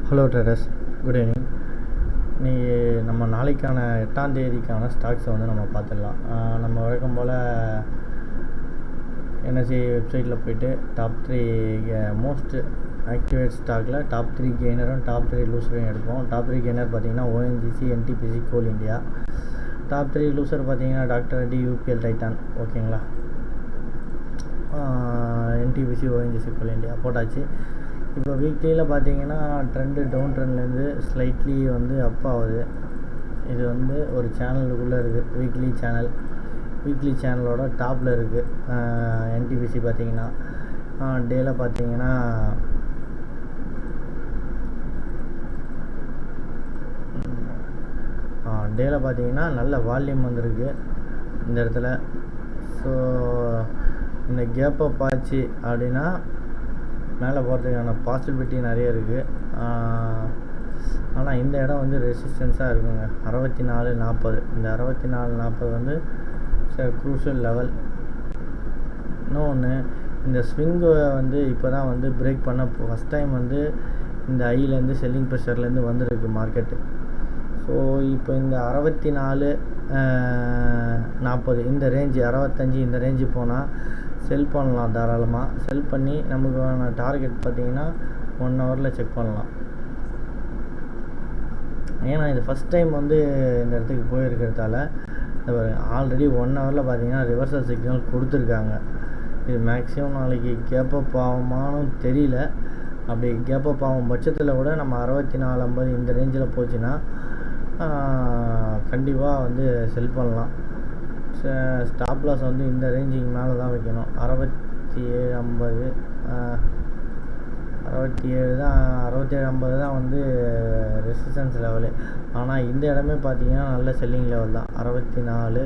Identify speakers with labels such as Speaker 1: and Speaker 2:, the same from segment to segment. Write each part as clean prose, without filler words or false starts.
Speaker 1: Hello traders, good evening. இன்றைக்கி நம்ம நாளைக்கான 8ஆம் தேதிக்கான ஸ்டாக்ஸை நம்ம பார்த்துடலாம். நம்ம வழக்கம் போல் என்எஸ்சி வெப்சைட்டில் போய்ட்டு டாப் 3 மோஸ்ட் ஆக்டிவேட் ஸ்டாக்கில் டாப் 3 கெய்னரும் டாப் 3 லூசரையும் எடுப்போம். டாப் 3 கெய்னர் பார்த்திங்கன்னா ஓஎன்ஜிசி, என்டிபிசி, கோல் இந்தியா. டாப் 3 லூசர் பார்த்திங்கன்னா டாக்டர் ரெட்டி, யூபிஎல், டைட்டான். ஓகேங்களா, என்டிபிசி, ஓஎன்ஜிசி, கோல் இந்தியா போட்டாச்சு. இப்போ வீக்லியில் பார்த்தீங்கன்னா ட்ரெண்டு டவுன் ட்ரெண்ட்லேருந்து ஸ்லைட்லி அப் ஆகுது. இது ஒரு சேனலுக்குள்ளே இருக்குது. வீக்லி சேனலோட டாப்பில் இருக்குது. என்டிபிசி பார்த்தீங்கன்னா டேயில் பார்த்தீங்கன்னா நல்ல வால்யூம் வந்திருக்கு இந்த இடத்துல. ஸோ இந்த கேப்பை ஆச்சு அப்படின்னா மேலே போகிறதுக்கான பாசிபிலிட்டி நிறைய இருக்குது. ஆனால் இந்த இடம் ரெசிஸ்டன்ஸாக இருக்குங்க. 64-40. இந்த 64-40 க்ரூஷியல் லெவல். இன்னொன்று, இந்த ஸ்விங்கை இப்போ தான் பிரேக் பண்ண ஃபஸ்ட் டைம் இந்த ஐலேருந்து செல்லிங் ப்ரெஷர்லேருந்து வந்திருக்கு மார்க்கெட்டு. ஸோ இப்போ இந்த 64-40 இந்த ரேஞ்சு, 65 இந்த ரேஞ்சு போனால் செல் பண்ணலாம். தாராளமாக செல் பண்ணி நமக்கான டார்கெட் பார்த்திங்கன்னா 1 ஹவரில் செக் பண்ணலாம். ஏன்னா இது ஃபஸ்ட் டைம் இந்த இடத்துக்கு போயிருக்கிறதால ஆல்ரெடி 1 ஹவரில் பார்த்திங்கன்னா ரிவர்சல் சிக்னல் கொடுத்துருக்காங்க. இது மேக்ஸிமம் நாளைக்கு கேப்பப் ஆகுமானு தெரியல. அப்படி கேப்பப் ஆகும் பட்சத்தில் கூட நம்ம 64-50 இந்த ரேஞ்சில் போச்சுன்னா கண்டிப்பாக செல் பண்ணலாம். ஸ்டாப் லாஸ் இந்த ரேஞ்சுக்கு மேலே தான் வைக்கணும். 67-50 67-50 தான் ரெசிஸ்டன்ஸ் லெவலு. ஆனால் இந்த இடமே பார்த்தீங்கன்னா நல்ல செல்லிங் லெவல் தான், 64.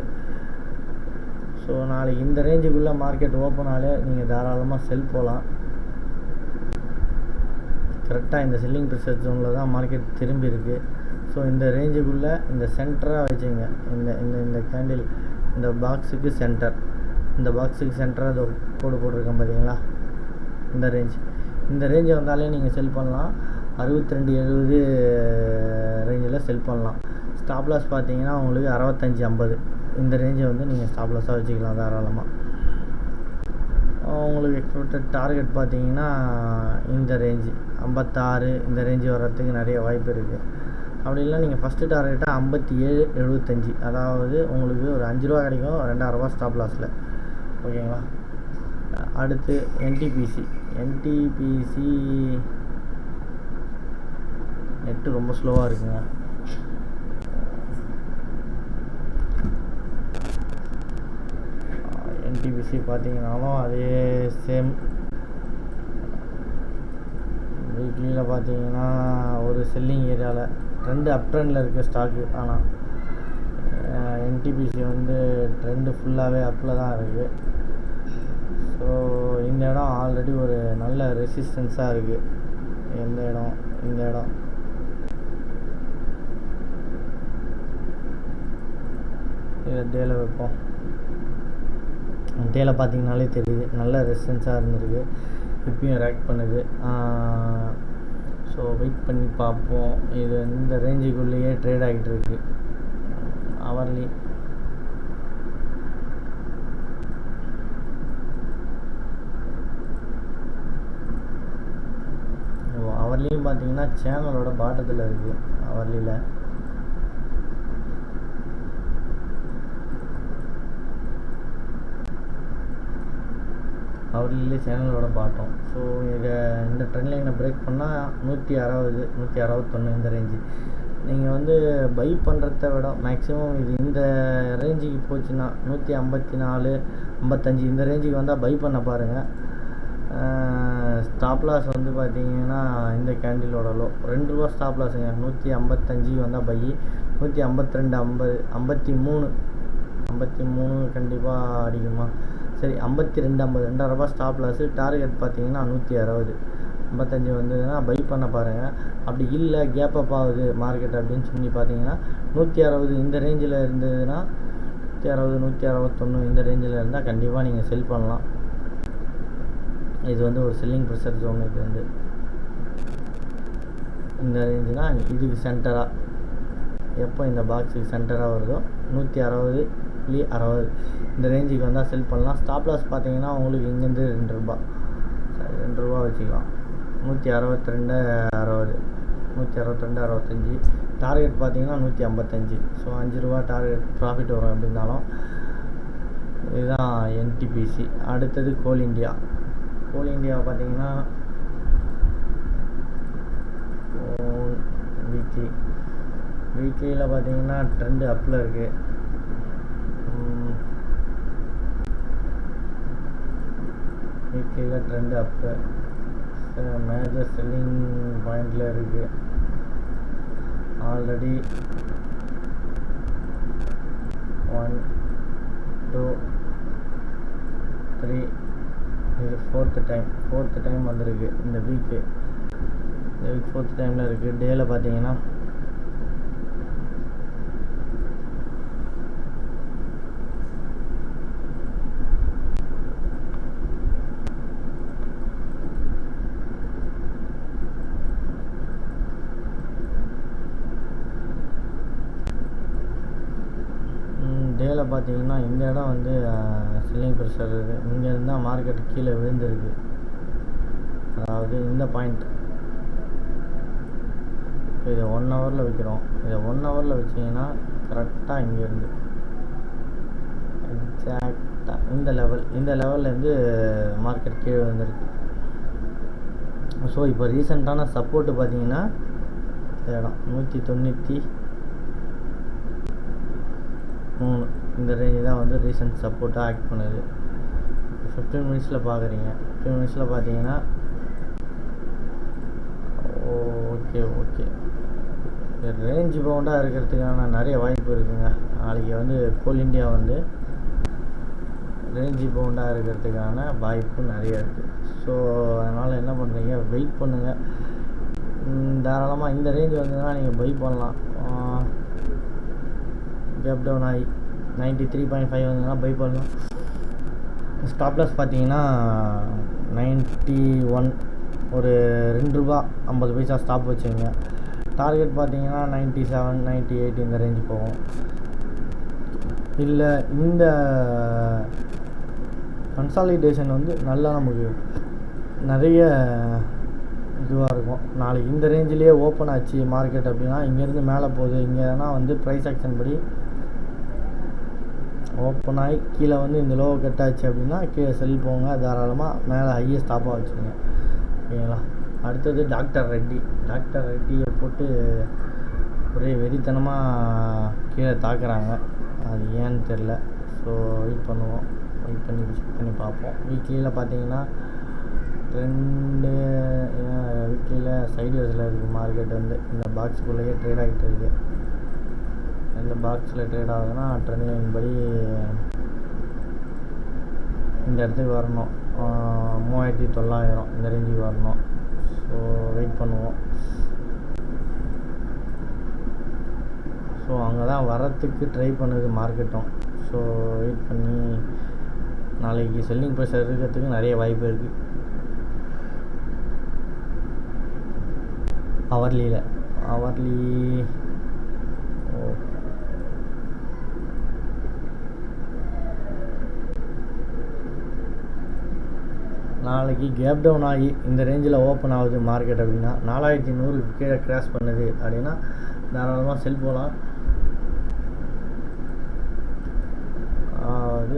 Speaker 1: ஸோ நாளைக்கு இந்த ரேஞ்சுக்குள்ளே மார்க்கெட் ஓப்பனாலே நீங்கள் தாராளமாக செல் போகலாம். கரெக்டாக இந்த செல்லிங் ப்ரெஷர் ஜோனில் தான் மார்க்கெட் திரும்பி இருக்குது. ஸோ இந்த ரேஞ்சுக்குள்ளே இந்த சென்டராக வச்சுங்க. இந்த கேண்டில் இந்த பாக்ஸுக்கு சென்டர், இந்த பாக்ஸுக்கு சென்டராக அதை கோடு போட்டிருக்கேன் பார்த்தீங்களா, இந்த ரேஞ்சை வந்தாலே நீங்கள் செல் பண்ணலாம். 62-70 ரேஞ்சில் செல் பண்ணலாம். ஸ்டாப் லாஸ் பார்த்தீங்கன்னா உங்களுக்கு 65-50 இந்த ரேஞ்சை நீங்கள் ஸ்டாப் லாஸாக வச்சுக்கலாம் தாராளமாக. உங்களுக்கு எக்ஸ்பெக்டட் டார்கெட் பார்த்தீங்கன்னா இந்த ரேஞ்சு 56 இந்த ரேஞ்சு வர்றதுக்கு நிறைய வாய்ப்பு இருக்குது. அப்படி இல்லை நீங்கள் ஃபஸ்ட்டு டார்கெட்டாக 57-75, அதாவது உங்களுக்கு ஒரு 5 ரூபா கிடைக்கும், 2000 ரூபா ஸ்டாப் லாஸில். ஓகேங்களா. அடுத்து என்டிபிசி நெட்டு ரொம்ப ஸ்லோவாக இருக்குங்க. என்டிபிசி பார்த்தீங்கன்னாலும் அதே சேம். வீக்லியில் பார்த்தீங்கன்னா ஒரு செல்லிங் ஏரியாவில் ட்ரெண்டு அப் ட்ரெண்டில் இருக்க ஸ்டாக்கு. ஆனால் என்டிபிசி ட்ரெண்டு ஃபுல்லாகவே அப்பில் தான் இருக்குது. ஸோ இந்த இடம் ஆல்ரெடி ஒரு நல்ல ரெசிஸ்டன்ஸாக இருக்குது. இந்த இடம் இதை டேல வைப்போம். டேல பார்த்தீங்கனாலே தெரியுது நல்ல ரெசிஸ்டன்ஸாக இருந்திருக்கு. இப்பயும் ரேக் பண்ணுது. ஸோ வெயிட் பண்ணி பார்ப்போம். இது இந்த ரேஞ்சுக்குள்ளேயே ட்ரேட் ஆகிட்டு இருக்கு. அவர்லி அவர்லியும் பார்த்தீங்கன்னா சேனலோட பாட்டத்தில் இருக்குது. அவர்லேயே சேனலோட பாட்டம். ஸோ இந்த ட்ரெண்ட் லைனை பிரேக் பண்ணால் 160-161 இந்த ரேஞ்சு. நீங்கள் பை பண்ணுறத விட மேக்ஸிமம் இது இந்த ரேஞ்சுக்கு போச்சுன்னா 154-55 இந்த ரேஞ்சுக்கு வந்தால் பை பண்ண பாருங்கள். ஸ்டாப் லாஸ் பார்த்தீங்கன்னா இந்த கேண்டிலோட லோ 2 ரூபா ஸ்டாப் லாஸுங்க. 155 வந்தால் பை, 152-50, 53 கண்டிப்பாக அடிக்குமா. சரி, 52-50 2000 ரூபா ஸ்டாப் லாஸு. டார்கெட் பார்த்தீங்கன்னா 160. 55 வந்ததுன்னா பை பண்ண பாருங்கள். அப்படி இல்லை கேப் அப் ஆகுது மார்க்கெட் அப்படின்னு சொல்லி பார்த்தீங்கன்னா 160 இந்த ரேஞ்சில் இருந்ததுன்னா 160-161 இந்த ரேஞ்சில் இருந்தால் கண்டிப்பாக நீங்கள் செல் பண்ணலாம். இது ஒரு செல்லிங் ப்ரெஷர் ஜோன். இது இந்த ரேஞ்சுனா இதுக்கு சென்டராக எப்போ இந்த பாக்ஸுக்கு சென்டராக வருதோ 160.60 இந்த ரேஞ்சுக்கு வந்தால் செல் பண்ணலாம். ஸ்டாப் லாஸ் பார்த்தீங்கன்னா உங்களுக்கு இங்கேருந்து 2 ரூபா வச்சுக்கலாம். 162.60 162.65. டார்கெட் பார்த்தீங்கன்னா 155. ஸோ 5 ரூபா டார்கெட் ப்ராஃபிட் வரும் எப்படி இருந்தாலும். இதுதான் என்டிபிசி. அடுத்தது கோல் இண்டியா பார்த்தீங்கன்னா வீக்லியில் பார்த்தீங்கன்னா ட்ரெண்டு அப்பில் இருக்குது. வீக்லியில் ட்ரெண்டு அப்பு, மேஜர் செல்லிங் பாயிண்டில் இருக்குது. ஆல்ரெடி 1 2 3 இது ஃபோர்த்து டைம் வந்திருக்கு இந்த வீக் ஃபோர்த் டைமில் இருக்குது. டேயில் பார்த்தீங்கன்னா பார்த்தீங்கன்னா இந்த இடம் வந்து செல்லிங் ப்ரெஷர் இங்கேருந்து தான் மார்க்கெட் கீழே விழுந்திருக்கு. அதாவது இந்த பாயிண்ட் இப்போ இதை 1 ஹவரில் வைக்கிறோம். இதை 1 ஹவரில் வச்சிங்கன்னா கரெக்டாக இங்கேருந்து எக்ஸாக்டாக இந்த லெவல்லேருந்து மார்க்கெட் கீழே விழுந்திருக்கு. ஸோ இப்போ ரீசெண்டான சப்போர்ட்டு பார்த்தீங்கன்னா இந்த இடம் 193 இந்த ரேஞ்சு தான் வந்து ரீசெண்ட் சப்போர்ட்டாக ஆக்ட் பண்ணுது. 15 மினிட்ஸில் பார்க்குறீங்க. 15 மினிட்ஸில் பார்த்தீங்கன்னா ஓகே ரேஞ்ச் பவுண்டாக இருக்கிறதுக்கான நிறைய வாய்ப்பு இருக்குங்க. நாளைக்கு வந்து கோல் இண்டியா வந்து ரேஞ்ச் பவுண்டாக இருக்கிறதுக்கான வாய்ப்பு நிறைய இருக்குது. ஸோ அதனால் என்ன பண்ணுறீங்க, வெயிட் பண்ணுங்கள். தாராளமாக இந்த ரேஞ்ச் வந்ததுன்னா நீங்கள் பை பண்ணலாம். கேப் டவுன் ஆகி 93.5 வந்ததுன்னா பை பண்ணலாம். ஸ்டாப் லாஸ் பார்த்தீங்கன்னா 91, ஒரு 2 ரூபா 50 பைசா ஸ்டாப் வச்சுங்க. டார்கெட் பார்த்தீங்கன்னா 97 98 இந்த ரேஞ்சு போகும். இல்லை இந்த கன்சாலிடேஷன் வந்து நல்லா நமக்கு நிறைய இதுவாக இருக்கும். நாளைக்கு இந்த ரேஞ்சிலேயே ஓப்பன் ஆச்சு மார்க்கெட் அப்படின்னா இங்கேருந்து மேலே போகுது. இங்கேனா வந்து ப்ரைஸ் ஆக்ஷன் படி ஓப்பன் ஆகி கீழே வந்து இந்த லோவை கட் ஆச்சு அப்படின்னா கீழே செல் போங்க. தாராளமாக மேலே ஹையஸ்ட் ஸ்டாப்பாக வச்சுங்க. ஓகேங்களா. அடுத்தது டாக்டர் ரெட்டியை போட்டு ஒரே வெறித்தனமாக கீழே தாக்குறாங்க. அது ஏன்னு தெரில. ஸோ வெயிட் பண்ணுவோம். வெயிட் பண்ணி பார்ப்போம். வீக்லியில் பார்த்தீங்கன்னா ட்ரெண்டு வீக்லியில் சைட்வேஸில் இருக்குது. மார்க்கெட் வந்து இந்த பாக்ஸுக்குள்ளேயே ட்ரேட் ஆகிட்டு இருக்குது. எந்த பாக்ஸில் ட்ரேட் ஆகுதுன்னா ட்ரெண்ட் லைன் படி இந்த இடத்துக்கு வரணும். 3900 இந்த ரேஞ்சுக்கு வரணும். ஸோ வெயிட் பண்ணுவோம். ஸோ அங்கே தான் வரத்துக்கு ட்ரை பண்ணுது மார்க்கெட்டும். ஸோ வெயிட் பண்ணி நாளைக்கு செல்லிங் ப்ரெஷர் இருக்கிறதுக்கு நிறைய வாய்ப்பு இருக்குது. ஹவர்லி நாளைக்கு கேப் டவுன் ஆகி இந்த ரேஞ்சில் ஓப்பன் ஆகுது மார்க்கெட் அப்படின்னா 4100 கீழே கிராஸ் பண்ணுது அப்படின்னா தாராளமாக செல் போகலாம். அது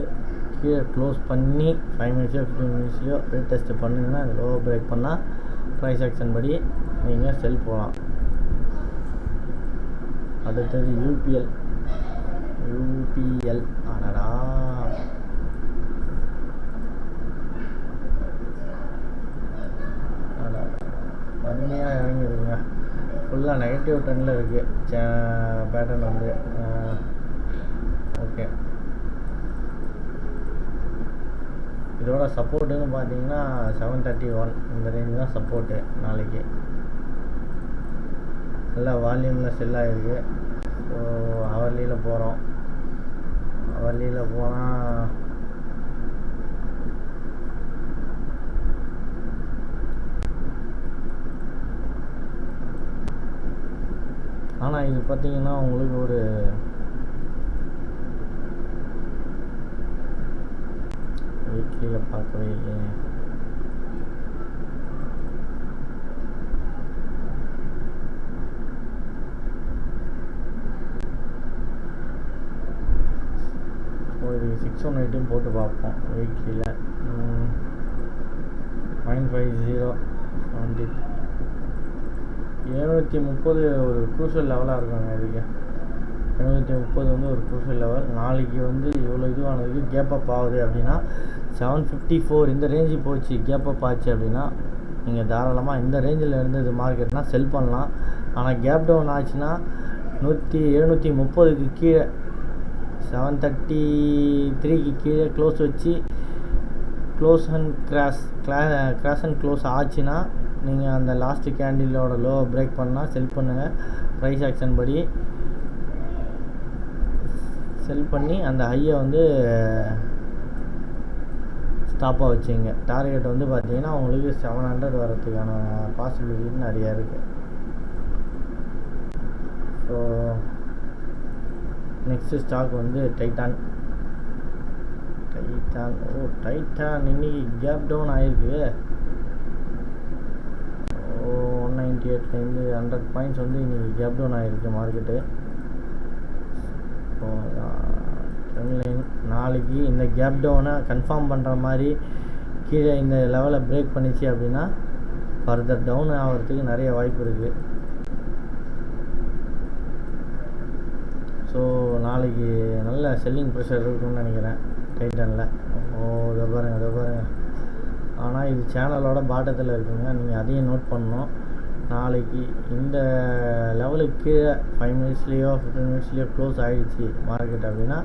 Speaker 1: கீழே க்ளோஸ் பண்ணி 5 மினிட்ஸோ 15 மினிட்ஸ்லையோ ரேட் டெஸ்ட் பண்ணிங்கன்னா அந்த லோவை பிரேக் பண்ணால் ப்ரைஸ் ஆக்ஷன் படி நீங்கள் செல் போகலாம். அடுத்தது யூபிஎல் ஆனடா வறுமையாக இறங்கிடுங்க. ஃபுல்லாக நெகட்டிவ் ட்ரெண்டில் இருக்குது பேட்டர்ன் வந்து. ஓகே, இதோட சப்போர்ட்டுன்னு பார்த்தீங்கன்னா 731 இந்த ரேஞ்ச் தான் சப்போர்ட்டு. நாளைக்கு நல்லா வால்யூமில் செல் ஆகிருக்கு. ஸோ ஹவர்லியில் போகிறோம். ஹவர்லியில் போனால் ஆனால் இது பார்த்திங்கன்னா உங்களுக்கு ஒரு வீக்லியில் பார்க்கவே இல்லையே. இது 618 போட்டு பார்ப்போம் வீக்லியில். 0.50 730 ஒரு க்ரூஷியல் லெவலாக இருக்காங்க. இதுக்கு 730 வந்து ஒரு க்ரூஷியல் லெவல். நாளைக்கு வந்து இவ்வளோ இதுவானதுக்கு கேப் அப் ஆகுது அப்படின்னா 754 இந்த ரேஞ்சு போச்சு, கேப் அப் ஆச்சு அப்படின்னா நீங்கள் தாராளமாக இந்த ரேஞ்சில் இருந்தது மார்க்கெட்னால் செல் பண்ணலாம். ஆனால் கேப் டவுன் ஆச்சுன்னா 730க்கு கீழே 733க்கு கீழே க்ளோஸ் வச்சு close and crash and close ஆச்சுன்னா நீங்கள் அந்த லாஸ்ட்டு கேண்டிலோட லோவை பிரேக் பண்ணால் செல் பண்ணுங்கள். ப்ரைஸ் ஆக்ஷன் படி செல் பண்ணி அந்த ஹையை வந்து ஸ்டாப்பாக வச்சுங்க. டார்கெட் வந்து பார்த்தீங்கன்னா உங்களுக்கு 700 வரதுக்கான பாசிபிலிட்டி நிறையா இருக்குது. ஸோ நெக்ஸ்ட்டு ஸ்டாக் வந்து டைட்டான் இன்னைக்கு கேப் டவுன் ஆகிருக்கு. 198லேருந்து 100 பாயிண்ட்ஸ் வந்து இன்றைக்கி கேப் டவுன் ஆகிருக்கு மார்க்கெட்டு. ஸோ நாளைக்கு இந்த கேப் டவுனை கன்ஃபார்ம் பண்ணுற மாதிரி கீழே இந்த லெவலை பிரேக் பண்ணிச்சு அப்படின்னா ஃபர்தர் டவுன் ஆகிறதுக்கு நிறைய வாய்ப்பு இருக்குது. ஸோ நாளைக்கு நல்ல செல்லிங் ப்ரெஷர் இருக்குன்னு நினைக்கிறேன் டைட்டனில். இதை பாருங்கள். ஆனால் இது சேனலோட பாட்டத்தில் இருக்குங்க, நீங்கள் அதையும் நோட் பண்ணணும். நாளைக்கு இந்த லெவலுக்கு கீழே 5 மினிட்ஸ்லேயோ 15 மினிட்ஸ்லேயோ க்ளோஸ் ஆகிடுச்சு மார்க்கெட் அப்படின்னா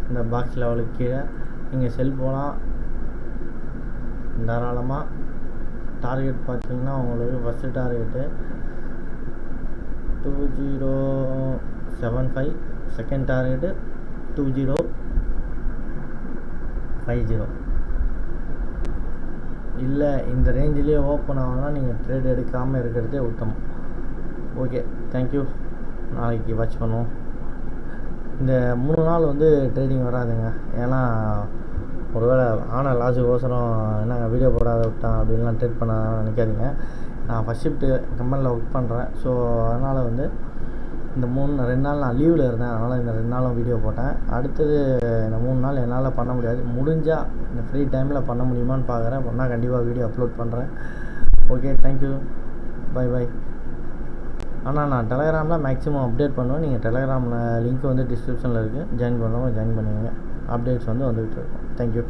Speaker 1: இந்த பாக்ஸ் லெவலுக்கு கீழே நீங்கள் செல் போகலாம் தாராளமாக. டார்கெட் பார்த்தீங்கன்னா உங்களுக்கு ஃபஸ்ட்டு டார்கெட்டு 2075, செகண்ட் டார்கெட்டு 2050. இல்லை இந்த ரேஞ்சிலே ஓப்பன் ஆகுனா நீங்கள் ட்ரேட் எடுக்காமல் இருக்கிறதே உத்தமம். Okay, thank you. நாளைக்கு வாட்ச் பண்ணுவோம். இந்த 3 நாள் வந்து ட்ரேடிங் வராதுங்க. ஏன்னா ஒருவேளை ஆனால் லாஸுக்கோசரம் என்னங்க வீடியோ போடாத விட்டான் அப்படின்லாம் ட்ரேட் பண்ண நினைக்காதீங்க. நான் ஃபஸ்ட் ஷிஃப்ட்டு கம்பெனியில் ஒர்க் பண்ணுறேன். ஸோ அதனால் வந்து இந்த 2 நாள் நான் லீவில் இருந்தேன். அதனால் இந்த 2 நாளும் வீடியோ போட்டேன். அடுத்தது இந்த 3 நாள் என்னால் பண்ண முடியாது. முடிஞ்சால் இந்த ஃப்ரீ டைமில் பண்ண முடியுமான்னு பார்க்குறேன். பண்ணால் கண்டிப்பாக வீடியோ அப்லோட் பண்ணுறேன். Okay, thank you, bye. ஆனால் நான் டெலகிராமில் மேக்ஸிமம் அப்டேட் பண்ணுவேன். நீங்கள் டெலகிராமில் லிங்க் வந்து டிஸ்கிரிப்ஷனில் இருக்குது. ஜாயின் பண்ணுறவங்க ஜாயின் பண்ணுவீங்க. அப்டேட்ஸ் வந்து வந்துக்கிட்டு இருக்கும். தேங்க்யூ.